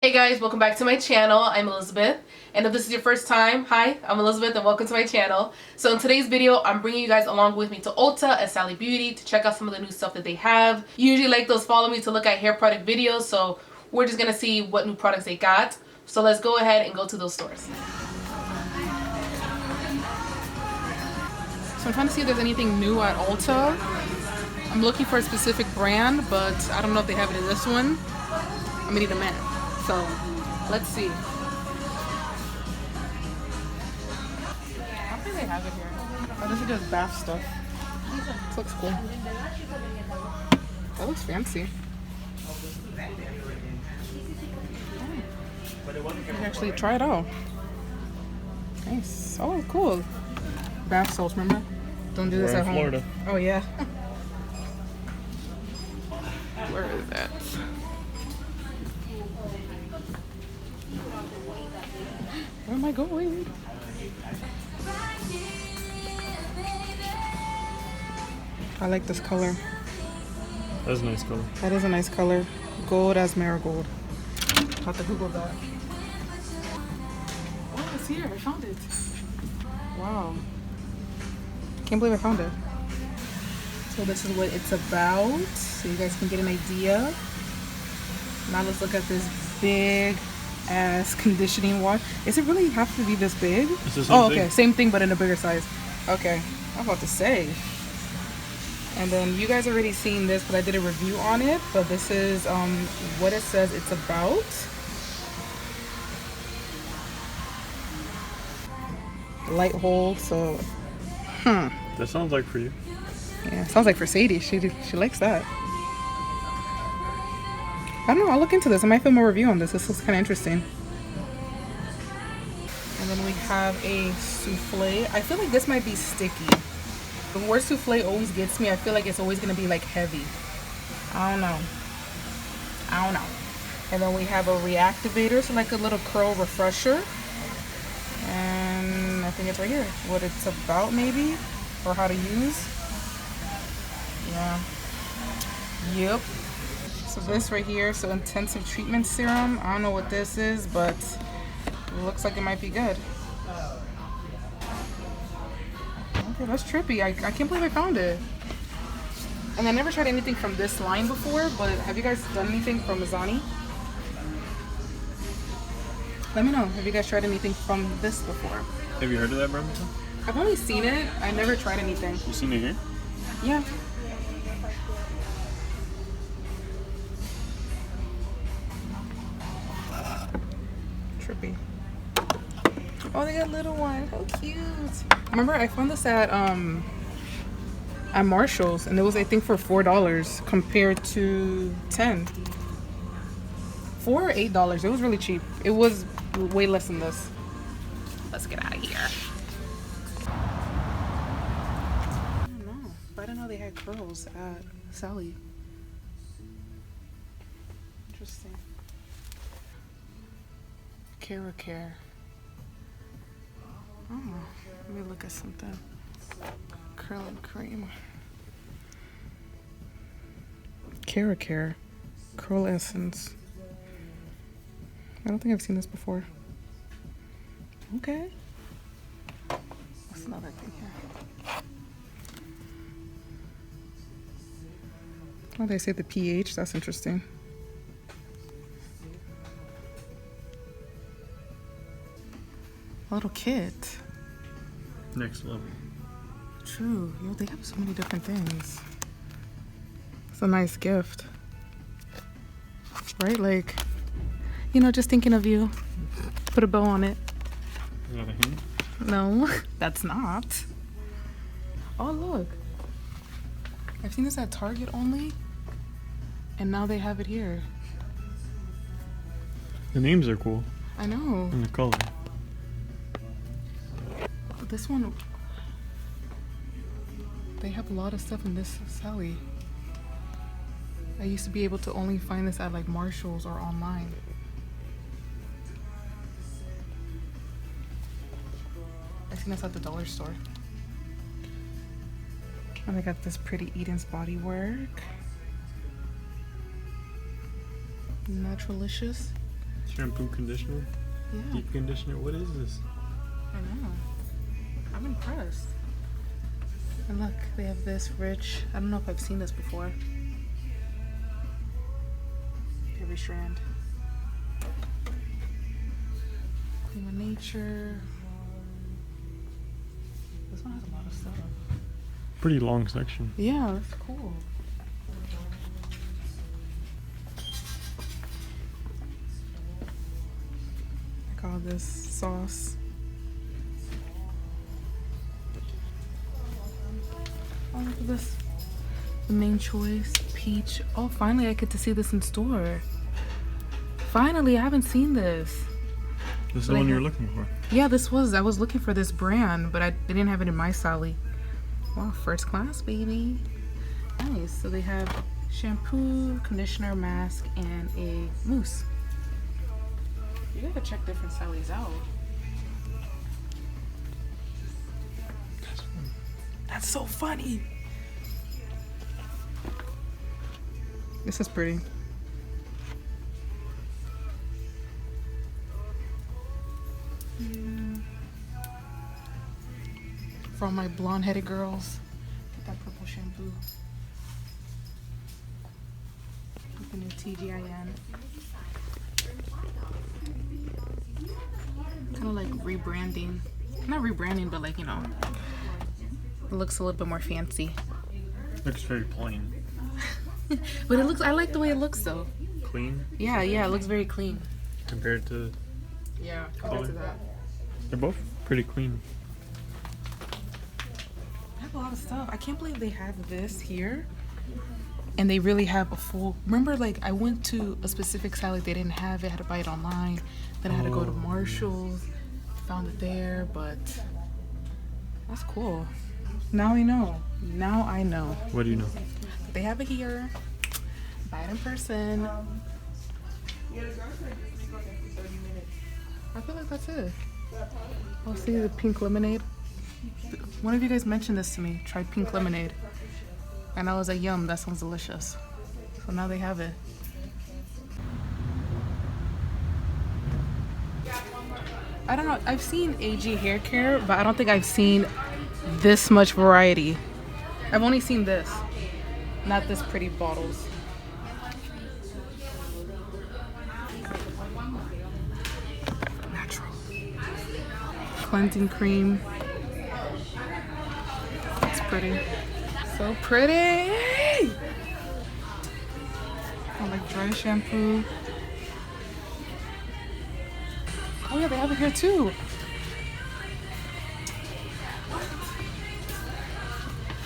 Hey guys, welcome back to my channel. I'm Elizabeth, and if this is your first time, hi, I'm Elizabeth and welcome to my channel. So in today's video, I'm bringing you guys along with me to Ulta and Sally Beauty to check out some of the new stuff that they have. Usually like those follow me to look at hair product videos, so we're just gonna see what new products they got. So let's go ahead and go to those stores. So I'm trying to see if there's anything new at Ulta. I'm looking for a specific brand, but I don't know if they have it in this one. I'm gonna need a minute. So let's see. I don't think they have it here. Oh, this is just bath stuff. This looks cool. That looks fancy. You can actually try it out. Nice. Oh, cool. Bath salts, remember? Don't do this at home. Florida. Oh, yeah. Where is that? Where am I going? I like this color. That's a nice color. That is a nice color. Gold as marigold. I'll have to Google that. Oh, it's here. I found it. Wow. Can't believe I found it. So this is what it's about. So you guys can get an idea. Now let's look at this big ass conditioning wash. Does it really have to be this big? It's the same thing. Same thing but in a bigger size. Okay, I'm about to say. And then you guys already seen this, but I did a review on it. But this is what it says it's about. Light hold, so That sounds like for you. yeah, sounds like for Sadie. She likes that. I don't know, I'll look into this. I might film a review on this. This looks kind of interesting. And then we have a souffle. I feel like this might be sticky. The word souffle always gets me. I feel like it's always going to be like heavy. I don't know. And then we have a reactivator, so like a little curl refresher. And I think it's right here. What it's about maybe? Or how to use. Yeah. Yep. So this right here, so intensive treatment serum. I don't know what this is, but it looks like it might be good. Okay, that's trippy. I can't believe I found it. And I never tried anything from this line before, but have you guys done anything from Mizani? Let me know. Have you guys tried anything from this before? Have you heard of that brand before? I've only seen it. I never tried anything. You seen it here? Yeah. Trippy. Oh, they got little one. How cute. Remember, I found this at Marshall's, and it was, I think, for $4 compared to $10. $4 or $8. It was really cheap. It was way less than this. Let's get out of here. I don't know. I didn't know they had curls at Sally. Interesting. Care. Oh, let me look at something. Curl and cream. Care. Curl essence. I don't think I've seen this before. Okay. What's another thing here? Oh, they say the pH. That's interesting. A little kit. Next level. True. Yo, they have so many different things. It's a nice gift. Right? Like, you know, just thinking of you. Put a bow on it. Is that a hand? No, that's not. Oh, look. I've seen this at Target only. And now they have it here. The names are cool. I know. And the color. This one, they have a lot of stuff in this Sally. I used to be able to only find this at like Marshall's or online. I've seen this at the dollar store. And I got this pretty Eden's body work. Naturalicious. Shampoo, conditioner, Yeah. deep conditioner. What is this? I know. I'm impressed. And look, they have this rich. I don't know if I've seen this before. Every strand. Cream of Nature. This one has a lot of stuff. Pretty long section. Yeah, that's cool. I call this sauce. Oh, look at this. The main choice, peach. Oh, finally I get to see this in store. Finally, I haven't seen this. This is the one you were looking for. Yeah, I was looking for this brand, but they didn't have it in my Sally. Wow, first class, baby. Nice. So they have shampoo, conditioner, mask, and a mousse. You gotta check different Sallys out. That's so funny. This is pretty. Yeah. For all my blonde-headed girls, get that purple shampoo. With the new TGIN. Kind of like rebranding. Not rebranding, but like, you know, it looks a little bit more fancy. Looks very plain. But it looks, I like the way it looks though. Clean? Yeah, it looks very clean. Compared to... Yeah, compared to that. They're both pretty clean. I have a lot of stuff. I can't believe they have this here. And they really have a full... Remember, like, I went to a specific Sally, they didn't have it. I had to buy it online. Then I had to go to Marshall's. Found it there, but... That's cool. Now I know. Now I know. What do you know? They have it here. Buy it in person. I feel like that's it. Oh, see the pink lemonade? One of you guys mentioned this to me. Tried pink lemonade. And I was like, yum, that sounds delicious. So now they have it. I don't know. I've seen AG hair care, but I don't think I've seen this much variety. I've only seen this. Not this pretty bottles. Natural. Cleansing cream. It's pretty. So pretty! I like dry shampoo. Oh yeah, they have it here too.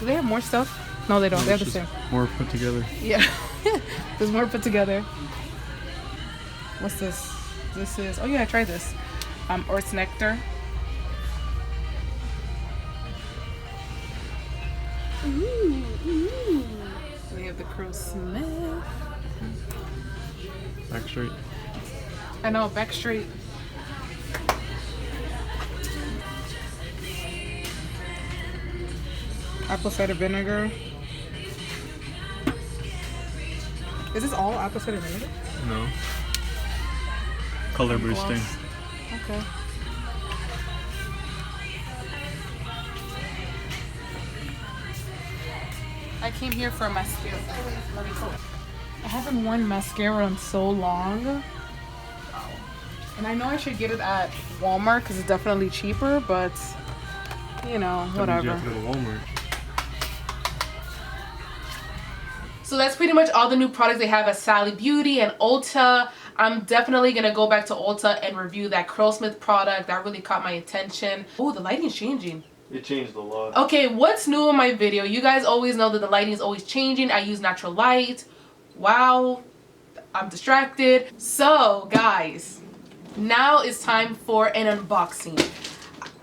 Do they have more stuff? No, they don't. They're the same. More put together. Yeah. There's more put together. What's this? This is... Oh yeah, I tried this. Earth's Nectar. Ooh, ooh. We have the Crow Smith. Back straight. I know, back straight. Apple cider vinegar. Is this all apple cider vinegar? No. Color boosting. Okay. I came here for a mascara. I haven't worn mascara in so long. And I know I should get it at Walmart because it's definitely cheaper, but you know, whatever. You have to go to Walmart. So that's pretty much all the new products they have at Sally Beauty and Ulta. I'm definitely going to go back to Ulta and review that Curlsmith product. That really caught my attention. Oh, the lighting's changing. It changed a lot. Okay, what's new in my video? You guys always know that the lighting is always changing. I use natural light. Wow, I'm distracted. So, guys, now it's time for an unboxing.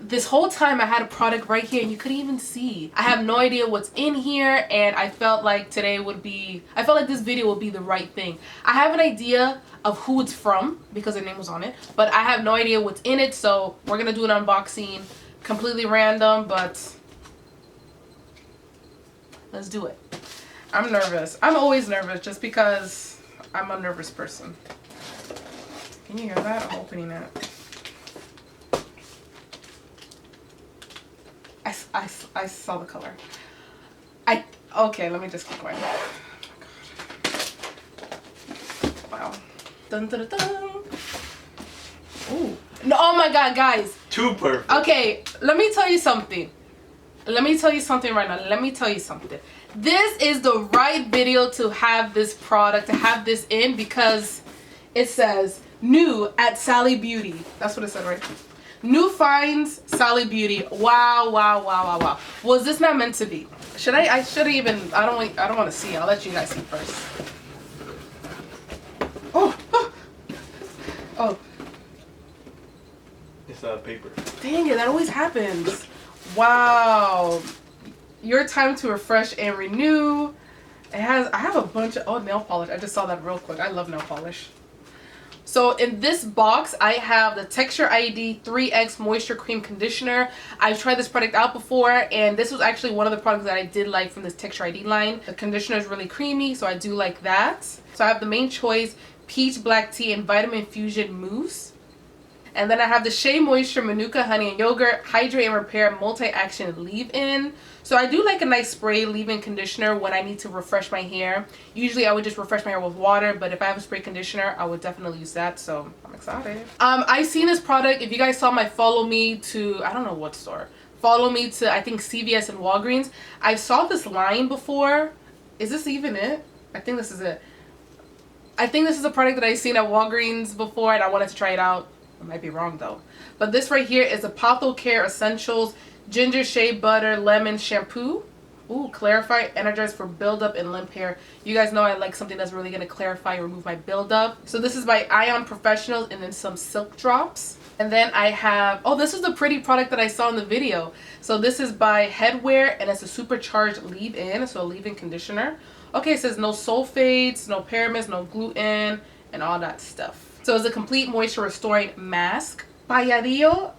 This whole time I had a product right here and you couldn't even see. I have no idea what's in here and I felt like this video would be the right thing. I have an idea of who it's from because their name was on it, but I have no idea what's in it, so we're gonna do an unboxing. Completely random, but let's do it. I'm nervous. I'm always nervous just because I'm a nervous person. Can you hear that? I'm opening it. I saw the color. Okay, let me just keep going. Wow. Dun dun dun dun. Ooh. No, oh my god, guys. Too perfect. Okay, let me tell you something. Let me tell you something right now. Let me tell you something. This is the right video to have this product, to have this in, because it says new at Sally Beauty. That's what it said, right? New finds, Sally Beauty. Wow, wow, wow, wow, wow. Was this not meant to be? Should I should even, I don't want to see. I'll let you guys see first. Oh, oh, oh. It's paper. Dang it, that always happens. Wow. Your time to refresh and renew. I have a bunch of, nail polish. I just saw that real quick. I love nail polish. So in this box, I have the Texture ID 3X Moisture Cream Conditioner. I've tried this product out before, and this was actually one of the products that I did like from this Texture ID line. The conditioner is really creamy, so I do like that. So I have the Main Choice Peach Black Tea and Vitamin Fusion Mousse. And then I have the Shea Moisture Manuka Honey and Yogurt Hydrate and Repair Multi-Action Leave-In. So I do like a nice spray leave-in conditioner when I need to refresh my hair. Usually I would just refresh my hair with water, but if I have a spray conditioner, I would definitely use that. So I'm excited. I've seen this product. If you guys saw my follow me to, I don't know what store. Follow me to, I think, CVS and Walgreens. I saw this line before. Is this even it? I think this is it. I think this is a product that I've seen at Walgreens before, and I wanted to try it out. I might be wrong though. But this right here is ApotheCare Essentials Ginger Shea Butter Lemon Shampoo. Ooh, clarify, energize for buildup and limp hair. You guys know I like something that's really going to clarify and remove my buildup. So this is by Ion Professionals, and then some silk drops. And then I have, oh, this is the pretty product that I saw in the video. So this is by Headwear, and it's a supercharged leave-in, so a leave-in conditioner. Okay, it says no sulfates, no parabens, no gluten, and all that stuff. So it's a complete moisture restoring mask. Palladio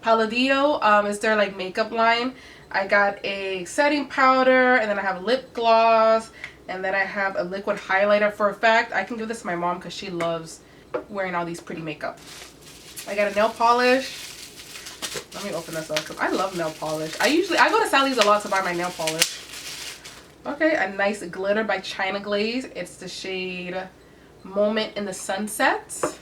is their like makeup line. I got a setting powder, and then I have lip gloss, and then I have a liquid highlighter. For a fact, I can give this to my mom because she loves wearing all these pretty makeup. I got a nail polish. Let me open this up because I love nail polish. I go to Sally's a lot to buy my nail polish. Okay, a nice glitter by China Glaze. It's the shade Moment in the Sunset.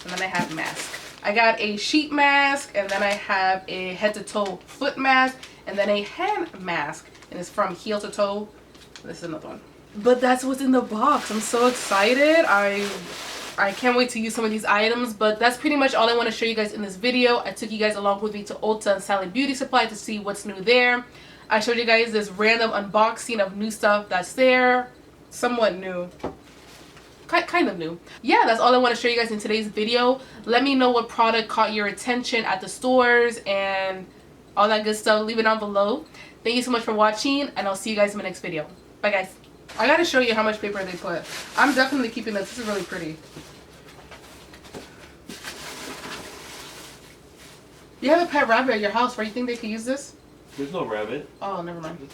And then I have mask. I got a sheet mask, and then I have a head to toe foot mask, and then a hand mask, and it's from heel to toe. This is another one. But that's what's in the box. I'm so excited. I can't wait to use some of these items, but that's pretty much all I want to show you guys in this video. I took you guys along with me to Ulta and Sally Beauty Supply to see what's new there. I showed you guys this random unboxing of new stuff that's there. Somewhat new. Kind of new. Yeah, that's all I want to show you guys in today's video. Let me know what product caught your attention at the stores and all that good stuff. Leave it down below. Thank you so much for watching, and I'll see you guys in my next video. Bye, guys. I gotta show you how much paper they put. I'm definitely keeping this. This is really pretty. You have a pet rabbit at your house. Where you think they could use this? There's no rabbit. Oh, never mind.